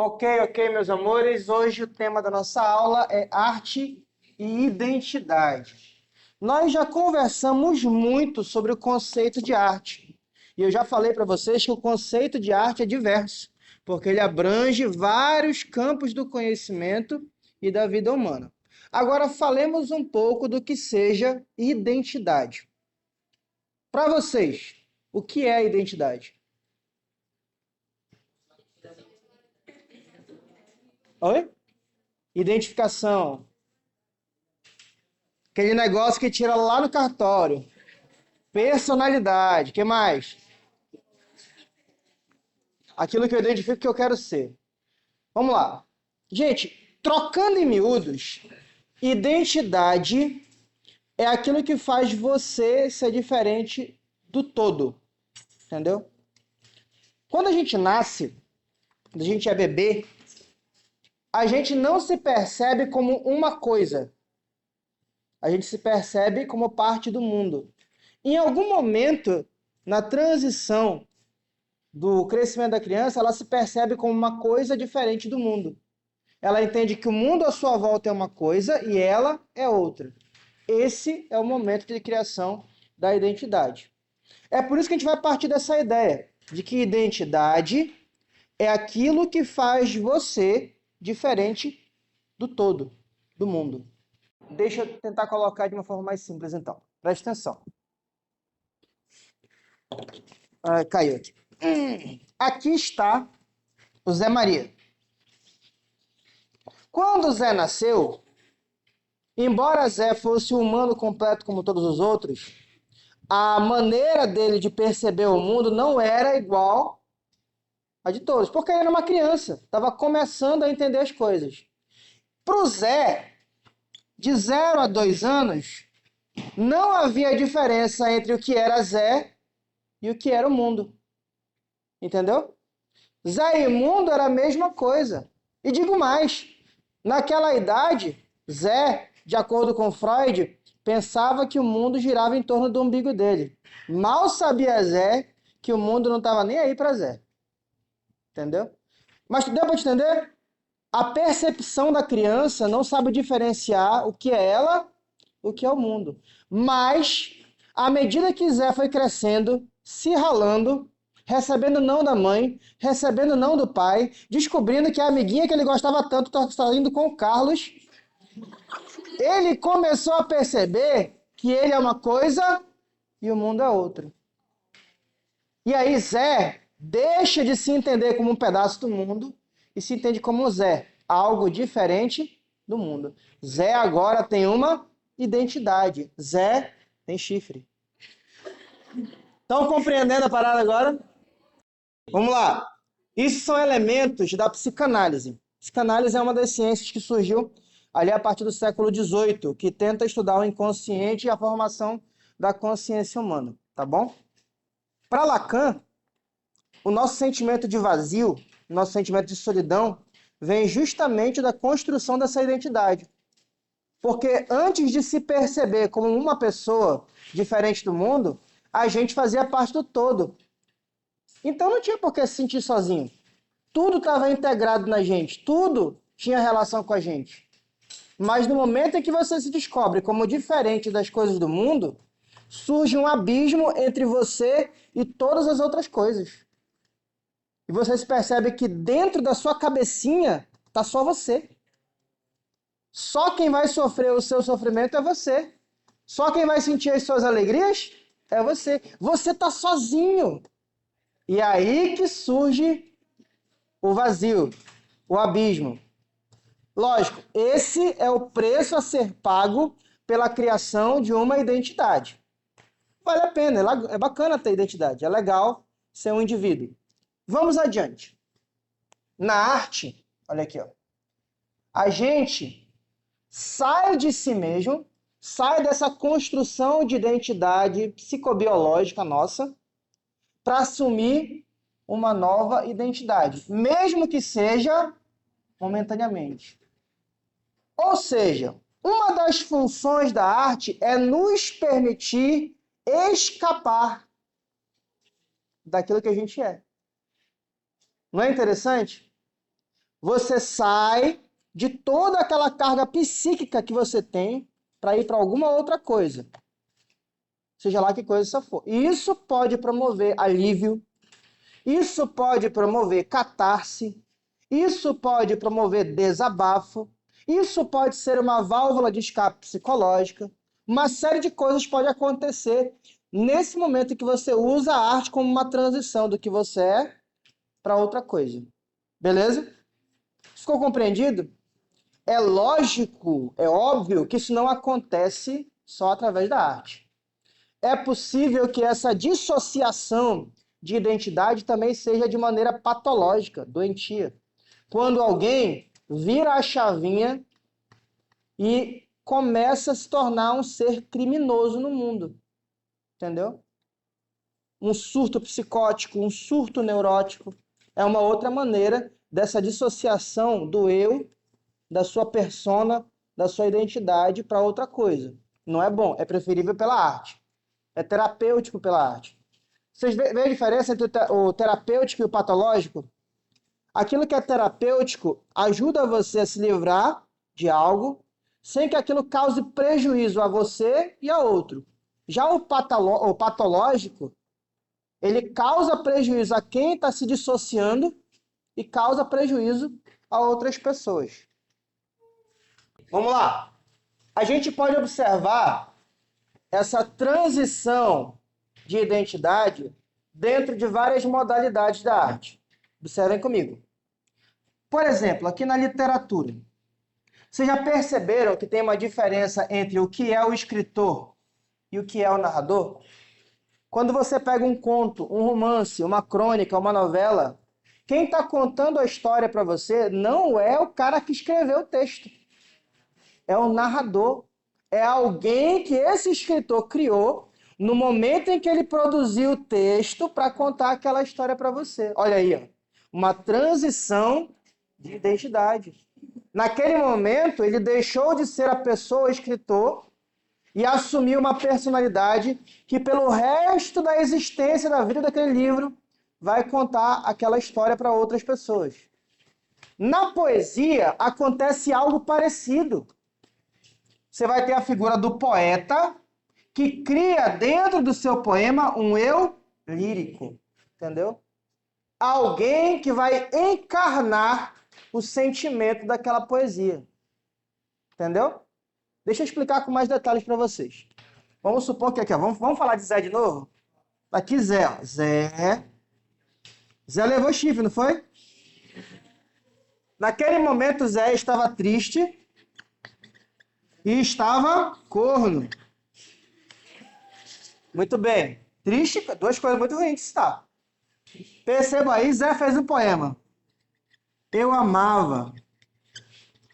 Ok, meus amores. Hoje o tema da nossa aula é arte e identidade. Nós já conversamos muito sobre o conceito de arte. E eu já falei para vocês que o conceito de arte é diverso, porque ele abrange vários campos do conhecimento e da vida humana. Agora, falemos um pouco do que seja identidade. Para vocês, o que é identidade? Oi? Identificação. Aquele negócio que tira lá no cartório. Personalidade. O que mais? Aquilo que eu identifico que eu quero ser. Vamos lá. Gente, trocando em miúdos, identidade é aquilo que faz você ser diferente do todo. Entendeu? Quando a gente nasce, quando a gente é bebê, a gente não se percebe como uma coisa. A gente se percebe como parte do mundo. Em algum momento, na transição do crescimento da criança, ela se percebe como uma coisa diferente do mundo. Ela entende que o mundo à sua volta é uma coisa e ela é outra. Esse é o momento de criação da identidade. É por isso que a gente vai partir dessa ideia de que identidade é aquilo que faz você diferente do todo, do mundo. Deixa eu tentar colocar de uma forma mais simples, então. Presta atenção. Caiu aqui. Aqui está o Zé Maria. Quando o Zé nasceu, embora Zé fosse um humano completo como todos os outros, a maneira dele de perceber o mundo não era igual a de todos, porque ele era uma criança, estava começando a entender as coisas. Para o Zé, de 0 a 2 anos, não havia diferença entre o que era Zé e o que era o mundo. Entendeu? Zé e mundo era a mesma coisa. E digo mais, naquela idade, Zé, de acordo com Freud, pensava que o mundo girava em torno do umbigo dele. Mal sabia Zé que o mundo não estava nem aí para Zé. Entendeu? Mas deu para entender? A percepção da criança não sabe diferenciar o que é ela, o que é o mundo. Mas, à medida que Zé foi crescendo, se ralando, recebendo não da mãe, recebendo não do pai, descobrindo que a amiguinha que ele gostava tanto está saindo com o Carlos, ele começou a perceber que ele é uma coisa e o mundo é outra. E aí Zé deixa de se entender como um pedaço do mundo e se entende como Zé, algo diferente do mundo. Zé agora tem uma identidade. Zé tem chifre. Estão compreendendo a parada agora? Vamos lá. Isso são elementos da psicanálise. Psicanálise é uma das ciências que surgiu ali a partir do século XVIII, que tenta estudar o inconsciente e a formação da consciência humana, tá bom? Para Lacan, o nosso sentimento de vazio, o nosso sentimento de solidão, vem justamente da construção dessa identidade. Porque antes de se perceber como uma pessoa diferente do mundo, a gente fazia parte do todo. Então não tinha por que se sentir sozinho. Tudo estava integrado na gente, tudo tinha relação com a gente. Mas no momento em que você se descobre como diferente das coisas do mundo, surge um abismo entre você e todas as outras coisas. E você se percebe que dentro da sua cabecinha está só você. Só quem vai sofrer o seu sofrimento é você. Só quem vai sentir as suas alegrias é você. Você está sozinho. E aí que surge o vazio, o abismo. Lógico, esse é o preço a ser pago pela criação de uma identidade. Vale a pena, é bacana ter identidade, é legal ser um indivíduo. Vamos adiante. Na arte, olha aqui, ó, a gente sai de si mesmo, sai dessa construção de identidade psicobiológica nossa para assumir uma nova identidade, mesmo que seja momentaneamente. Ou seja, uma das funções da arte é nos permitir escapar daquilo que a gente é. Não é interessante? Você sai de toda aquela carga psíquica que você tem para ir para alguma outra coisa. Seja lá que coisa isso for. Isso pode promover alívio, isso pode promover catarse, isso pode promover desabafo, isso pode ser uma válvula de escape psicológica. Uma série de coisas pode acontecer nesse momento em que você usa a arte como uma transição do que você é para outra coisa. Beleza? Ficou compreendido? É lógico, é óbvio que isso não acontece só através da arte. É possível que essa dissociação de identidade também seja de maneira patológica, doentia. Quando alguém vira a chavinha e começa a se tornar um ser criminoso no mundo. Entendeu? Um surto psicótico, um surto neurótico. É uma outra maneira dessa dissociação do eu, da sua persona, da sua identidade para outra coisa. Não é bom, é preferível pela arte. É terapêutico pela arte. Vocês veem a diferença entre o terapêutico e o patológico? Aquilo que é terapêutico ajuda você a se livrar de algo sem que aquilo cause prejuízo a você e a outro. Já o patológico, ele causa prejuízo a quem está se dissociando e causa prejuízo a outras pessoas. Vamos lá. A gente pode observar essa transição de identidade dentro de várias modalidades da arte. Observem comigo. Por exemplo, aqui na literatura. Vocês já perceberam que tem uma diferença entre o que é o escritor e o que é o narrador? Quando você pega um conto, um romance, uma crônica, uma novela, quem está contando a história para você não é o cara que escreveu o texto. É o narrador. É alguém que esse escritor criou no momento em que ele produziu o texto para contar aquela história para você. Olha aí, ó, uma transição de identidade. Naquele momento, ele deixou de ser a pessoa escritor e assumiu uma personalidade que, pelo resto da existência da vida daquele livro, vai contar aquela história para outras pessoas. Na poesia, acontece algo parecido. Você vai ter a figura do poeta que cria dentro do seu poema um eu lírico, entendeu? Alguém que vai encarnar o sentimento daquela poesia, entendeu? Deixa eu explicar com mais detalhes para vocês. Vamos supor que aqui, ó, vamos falar de Zé de novo? Aqui Zé, ó. Zé levou chifre, não foi? Naquele momento Zé estava triste e estava corno. Muito bem. Triste, duas coisas muito ruins de citar. Perceba aí, Zé fez um poema. Eu amava,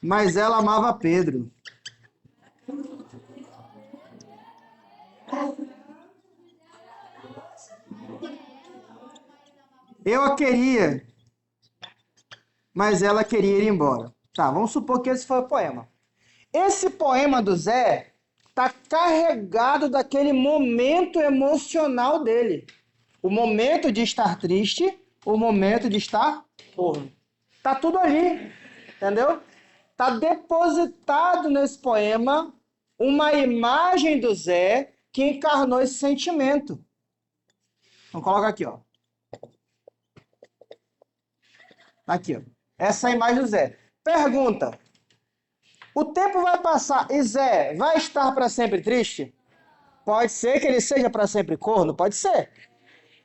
mas ela amava Pedro. Eu a queria, mas ela queria ir embora. Tá, vamos supor que esse foi o poema. Esse poema do Zé está carregado daquele momento emocional dele. O momento de estar triste, o momento de estar corno. Tá tudo ali, entendeu? Tá depositado nesse poema uma imagem do Zé que encarnou esse sentimento. Então coloca aqui, ó. Aqui, ó. Essa é a imagem do Zé. Pergunta: o tempo vai passar e Zé vai estar para sempre triste? Pode ser que ele seja para sempre corno, pode ser.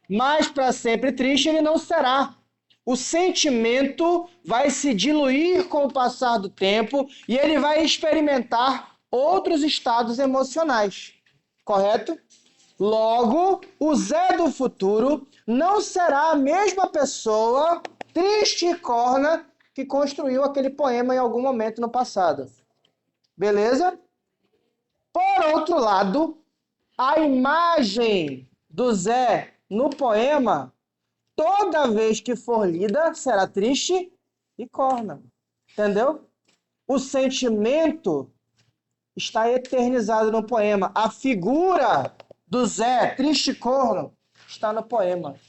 Mas para sempre triste ele não será. O sentimento vai se diluir com o passar do tempo e ele vai experimentar outros estados emocionais. Correto? Logo, o Zé do futuro não será a mesma pessoa triste e corna que construiu aquele poema em algum momento no passado. Beleza? Por outro lado, a imagem do Zé no poema, toda vez que for lida, será triste e corna. Entendeu? O sentimento está eternizado no poema. A figura do Zé, triste e corno, está no poema.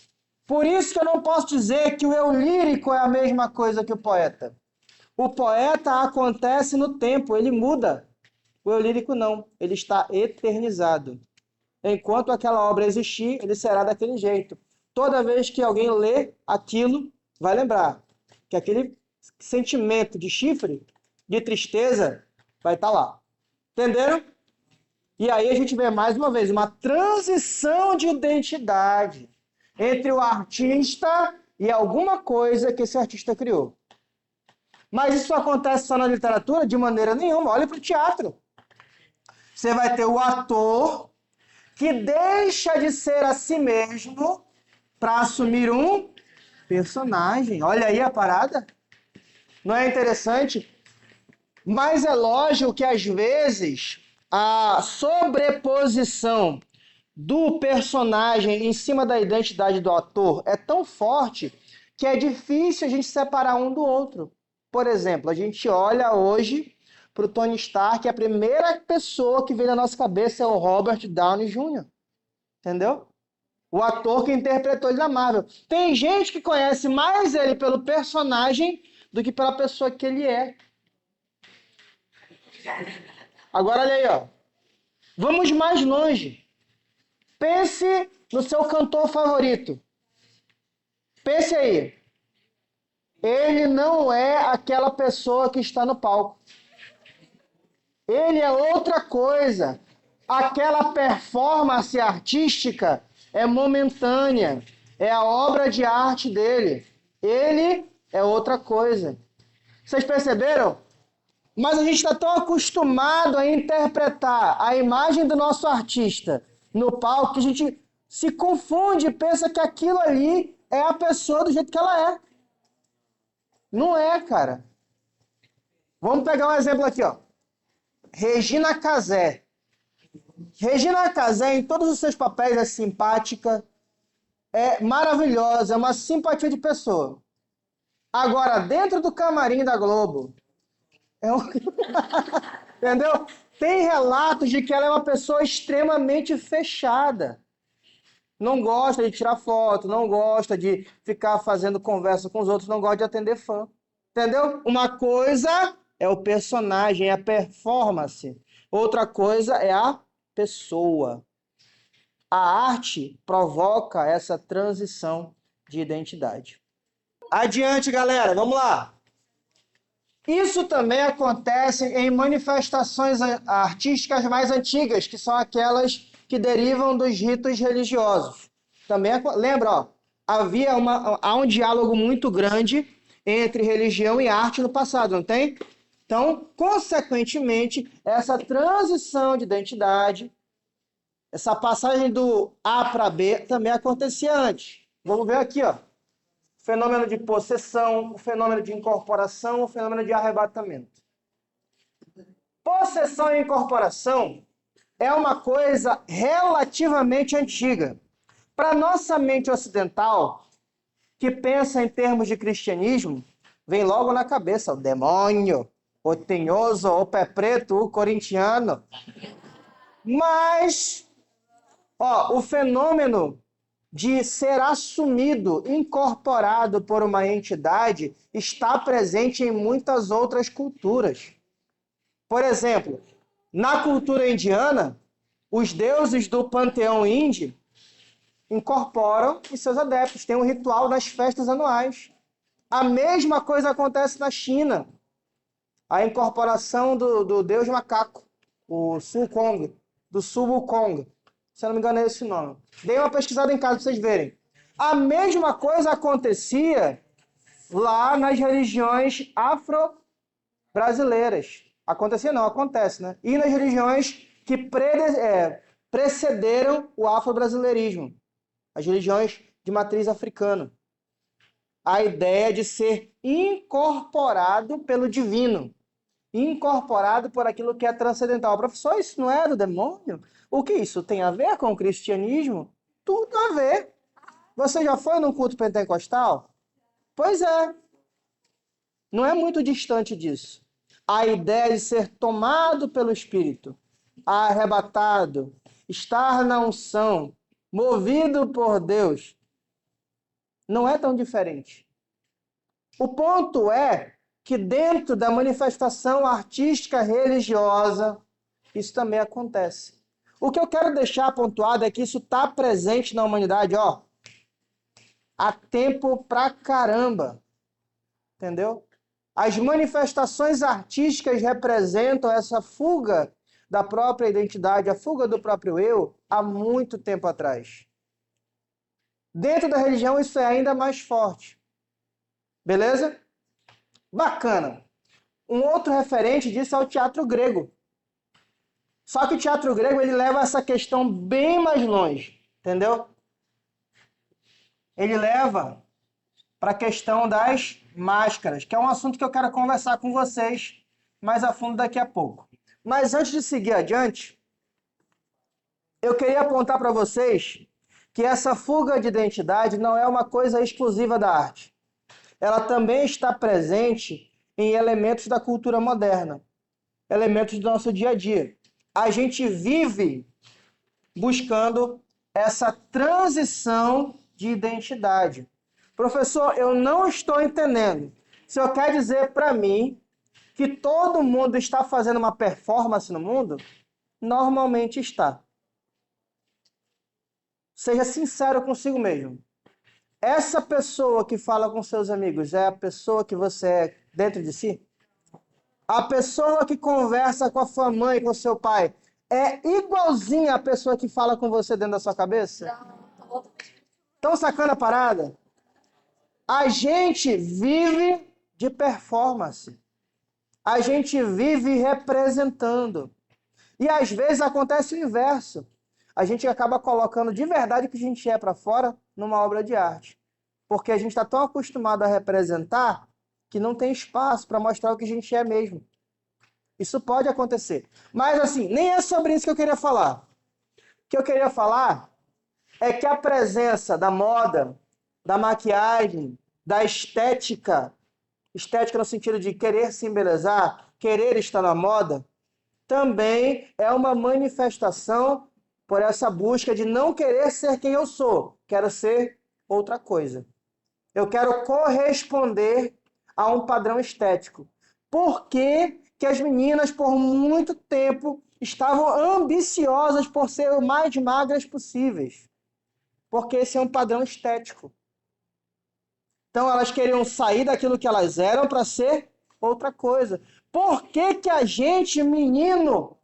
Por isso que eu não posso dizer que o eu lírico é a mesma coisa que o poeta. O poeta acontece no tempo, ele muda. O eu lírico não, ele está eternizado. Enquanto aquela obra existir, ele será daquele jeito. Toda vez que alguém lê aquilo, vai lembrar que aquele sentimento de chifre, de tristeza, vai estar lá. Entenderam? E aí a gente vê mais uma vez uma transição de identidade entre o artista e alguma coisa que esse artista criou. Mas isso acontece só na literatura? De maneira nenhuma. Olha para o teatro. Você vai ter o ator que deixa de ser a si mesmo para assumir um personagem. Olha aí a parada. Não é interessante? Mas é lógico que às vezes a sobreposição do personagem em cima da identidade do ator é tão forte que é difícil a gente separar um do outro. Por exemplo, a gente olha hoje para o Tony Stark, a primeira pessoa que vem na nossa cabeça é o Robert Downey Jr. Entendeu? O ator que interpretou ele na Marvel. Tem gente que conhece mais ele pelo personagem do que pela pessoa que ele é. Agora olha aí, ó. Vamos mais longe. Pense no seu cantor favorito. Pense aí. Ele não é aquela pessoa que está no palco. Ele é outra coisa. Aquela performance artística é momentânea. É a obra de arte dele. Ele é outra coisa. Vocês perceberam? Mas a gente está tão acostumado a interpretar a imagem do nosso artista no palco que a gente se confunde e pensa que aquilo ali é a pessoa do jeito que ela é. Não é, cara. Vamos pegar um exemplo aqui, ó. Regina Casé. Regina Casé, em todos os seus papéis, é simpática, é maravilhosa, é uma simpatia de pessoa. Agora, dentro do camarim da Globo, é um... entendeu? Tem relatos de que ela é uma pessoa extremamente fechada. Não gosta de tirar foto, não gosta de ficar fazendo conversa com os outros, não gosta de atender fã. Entendeu? Uma coisa é o personagem, é a performance. Outra coisa é a pessoa. A arte provoca essa transição de identidade. Adiante, galera, vamos lá. Isso também acontece em manifestações artísticas mais antigas, que são aquelas que derivam dos ritos religiosos. Também lembra, ó, há um diálogo muito grande entre religião e arte no passado, não tem? Então, consequentemente, essa transição de identidade, essa passagem do A para B também acontecia antes. Vamos ver aqui, ó. O fenômeno de possessão, o fenômeno de incorporação, o fenômeno de arrebatamento. Possessão e incorporação é uma coisa relativamente antiga. Para nossa mente ocidental, que pensa em termos de cristianismo, vem logo na cabeça o demônio, o tinhoso, o pé preto, o corintiano. Mas, ó, o fenômeno de ser assumido, incorporado por uma entidade, está presente em muitas outras culturas. Por exemplo, na cultura indiana, os deuses do panteão hindi incorporam os seus adeptos, tem um ritual nas festas anuais. A mesma coisa acontece na China. A incorporação do deus macaco, o Sulkong, do Sul-Wukong. Se eu não me engano é esse o nome. Dei uma pesquisada em casa para vocês verem. A mesma coisa acontecia lá nas religiões afro-brasileiras. Acontecia não, acontece, né? E nas religiões que precederam o afro-brasileirismo. As religiões de matriz africana. A ideia de ser incorporado pelo divino. Incorporado por aquilo que é transcendental. Professor, isso não é do demônio? O que isso tem a ver com o cristianismo? Tudo a ver. Você já foi num culto pentecostal? Pois é. Não é muito distante disso. A ideia de ser tomado pelo Espírito, arrebatado, estar na unção, movido por Deus. Não é tão diferente. O ponto é que dentro da manifestação artística religiosa, isso também acontece. O que eu quero deixar pontuado é que isso está presente na humanidade, ó, há tempo pra caramba. Entendeu? As manifestações artísticas representam essa fuga da própria identidade, a fuga do próprio eu, há muito tempo atrás. Dentro da religião isso é ainda mais forte. Beleza? Bacana. Um outro referente disso é o teatro grego. Só que o teatro grego ele leva essa questão bem mais longe, entendeu? Ele leva para a questão das máscaras, que é um assunto que eu quero conversar com vocês mais a fundo daqui a pouco. Mas antes de seguir adiante, eu queria apontar para vocês que essa fuga de identidade não é uma coisa exclusiva da arte. Ela também está presente em elementos da cultura moderna, elementos do nosso dia a dia. A gente vive buscando essa transição de identidade. Professor, eu não estou entendendo. O senhor quer dizer para mim que todo mundo está fazendo uma performance no mundo? Normalmente está. Seja sincero consigo mesmo. Essa pessoa que fala com seus amigos é a pessoa que você é dentro de si? A pessoa que conversa com a sua mãe, com o seu pai, é igualzinha a pessoa que fala com você dentro da sua cabeça? Tão sacana a parada? A gente vive de performance. A gente vive representando. E às vezes acontece o inverso. A gente acaba colocando de verdade o que a gente é para fora numa obra de arte. Porque a gente está tão acostumado a representar que não tem espaço para mostrar o que a gente é mesmo. Isso pode acontecer. Mas assim, nem é sobre isso que eu queria falar. O que eu queria falar é que a presença da moda, da maquiagem, da estética no sentido de querer se embelezar, querer estar na moda, também é uma manifestação por essa busca de não querer ser quem eu sou, quero ser outra coisa. Eu quero corresponder a um padrão estético. Por que que as meninas, por muito tempo, estavam ambiciosas por ser o mais magras possíveis? Porque esse é um padrão estético. Então elas queriam sair daquilo que elas eram para ser outra coisa. Por que que a gente, menino,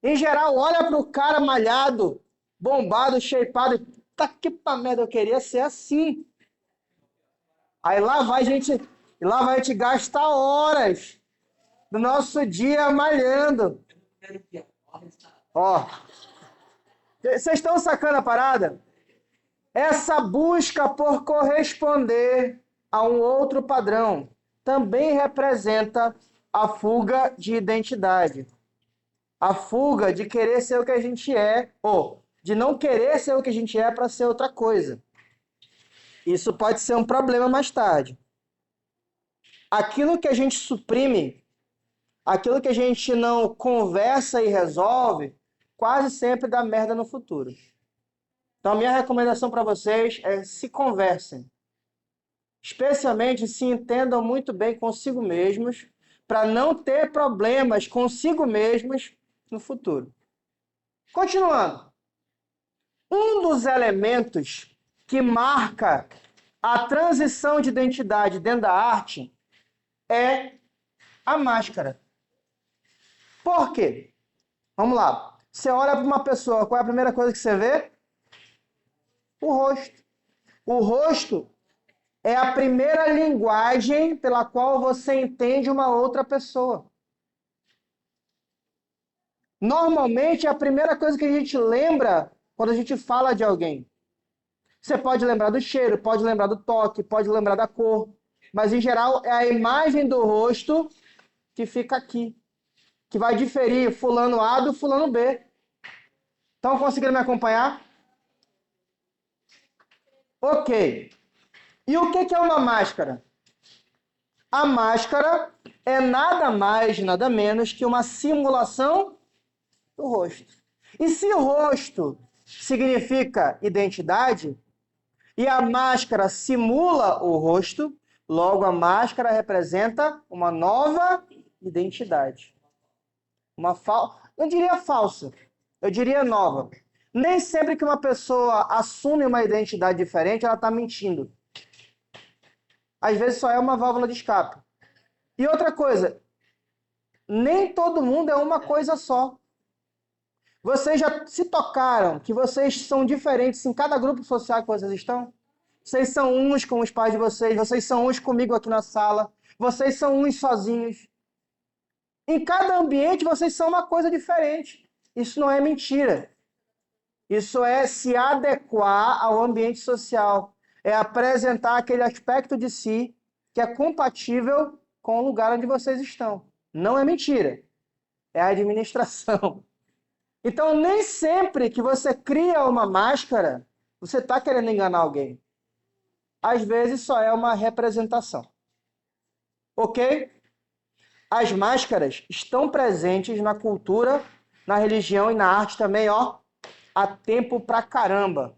em geral, olha para o cara malhado, bombado, shapeado, e tá que pra merda, eu queria ser assim. Aí lá vai a gente gastar horas do nosso dia malhando. Ó, vocês estão sacando a parada? Essa busca por corresponder a um outro padrão também representa a fuga de identidade. A fuga de querer ser o que a gente é, ou de não querer ser o que a gente é para ser outra coisa. Isso pode ser um problema mais tarde. Aquilo que a gente suprime, aquilo que a gente não conversa e resolve, quase sempre dá merda no futuro. Então, a minha recomendação para vocês é se conversem. Especialmente se entendam muito bem consigo mesmos, para não ter problemas consigo mesmos no futuro. Continuando. Um dos elementos que marca a transição de identidade dentro da arte é a máscara. Por quê? Vamos lá. Você olha para uma pessoa, qual é a primeira coisa que você vê? O rosto. O rosto é a primeira linguagem pela qual você entende uma outra pessoa. Normalmente é a primeira coisa que a gente lembra quando a gente fala de alguém. Você pode lembrar do cheiro, pode lembrar do toque, pode lembrar da cor, mas em geral é a imagem do rosto que fica aqui, que vai diferir fulano A do fulano B. Estão conseguindo me acompanhar? Ok. E o que é uma máscara? A máscara é nada mais, nada menos que uma simulação do rosto. E se o rosto significa identidade, E a máscara simula o rosto, logo a máscara representa uma nova identidade. Não diria falsa, eu diria nova. Nem sempre que uma pessoa assume uma identidade diferente, ela está mentindo. Às vezes só é uma válvula de escape. E outra coisa, nem todo mundo é uma coisa só. Vocês já se tocaram que vocês são diferentes em cada grupo social que vocês estão? Vocês são uns com os pais de vocês são uns comigo aqui na sala, vocês são uns sozinhos. Em cada ambiente vocês são uma coisa diferente. Isso não é mentira. Isso é se adequar ao ambiente social. É apresentar aquele aspecto de si que é compatível com o lugar onde vocês estão. Não é mentira. É a administração. Então, nem sempre que você cria uma máscara, você está querendo enganar alguém. Às vezes só é uma representação. Ok? As máscaras estão presentes na cultura, na religião e na arte também, ó, há tempo pra caramba.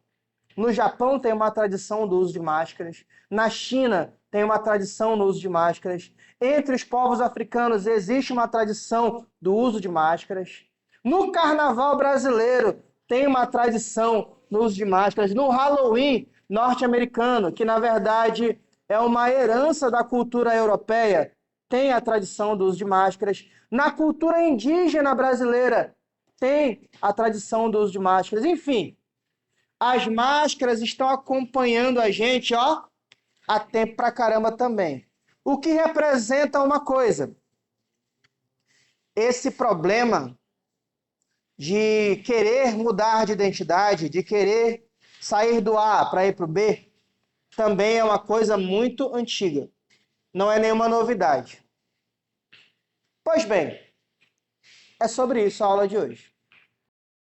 No Japão tem uma tradição do uso de máscaras. Na China tem uma tradição no uso de máscaras. Entre os povos africanos existe uma tradição do uso de máscaras. No carnaval brasileiro tem uma tradição no uso de máscaras. No Halloween norte-americano, que na verdade é uma herança da cultura europeia, tem a tradição do uso de máscaras. Na cultura indígena brasileira tem a tradição do uso de máscaras. Enfim, as máscaras estão acompanhando a gente, ó, há tempo pra caramba também. O que representa uma coisa? Esse problema de querer mudar de identidade, de querer sair do A para ir para o B, também é uma coisa muito antiga. Não é nenhuma novidade. Pois bem, é sobre isso a aula de hoje.